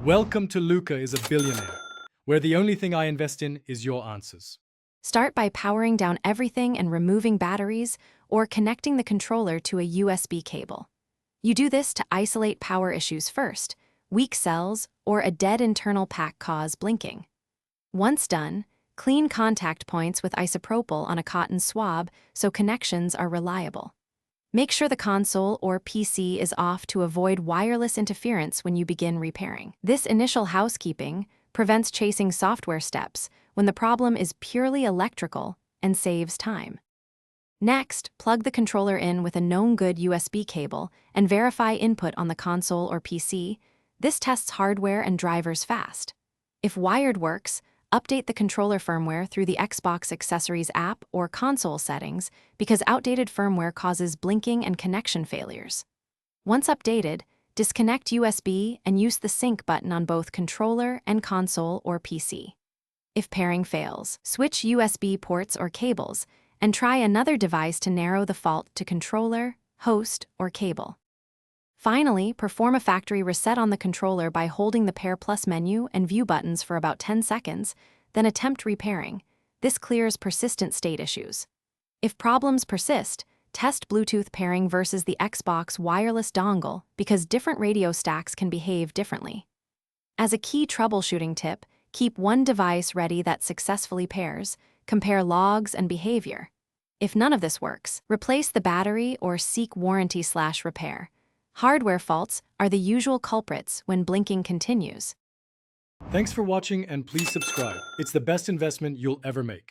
Welcome to Luca is a Billionaire, where the only thing I invest in is your answers. Start by powering down everything and removing batteries or connecting the controller to a USB cable. You do this to isolate power issues first. Weak cells or a dead internal pack cause blinking. Once done, clean contact points with isopropyl on a cotton swab so connections are reliable. Make sure the console or PC is off to avoid wireless interference when you begin repairing. This initial housekeeping prevents chasing software steps when the problem is purely electrical and saves time. Next, plug the controller in with a known good USB cable and verify input on the console or PC. This tests hardware and drivers fast. If wired works, update the controller firmware through the Xbox Accessories app or console settings because outdated firmware causes blinking and connection failures. Once updated, disconnect USB and use the sync button on both controller and console or PC. If pairing fails, switch USB ports or cables and try another device to narrow the fault to controller, host, or cable. Finally, perform a factory reset on the controller by holding the Pair Plus menu and view buttons for about 10 seconds, then attempt repairing. This clears persistent state issues. If problems persist, test Bluetooth pairing versus the Xbox wireless dongle because different radio stacks can behave differently. As a key troubleshooting tip, keep one device ready that successfully pairs, compare logs and behavior. If none of this works, replace the battery or seek warranty/repair. Hardware faults are the usual culprits when blinking continues. Thanks for watching and please subscribe. It's the best investment you'll ever make.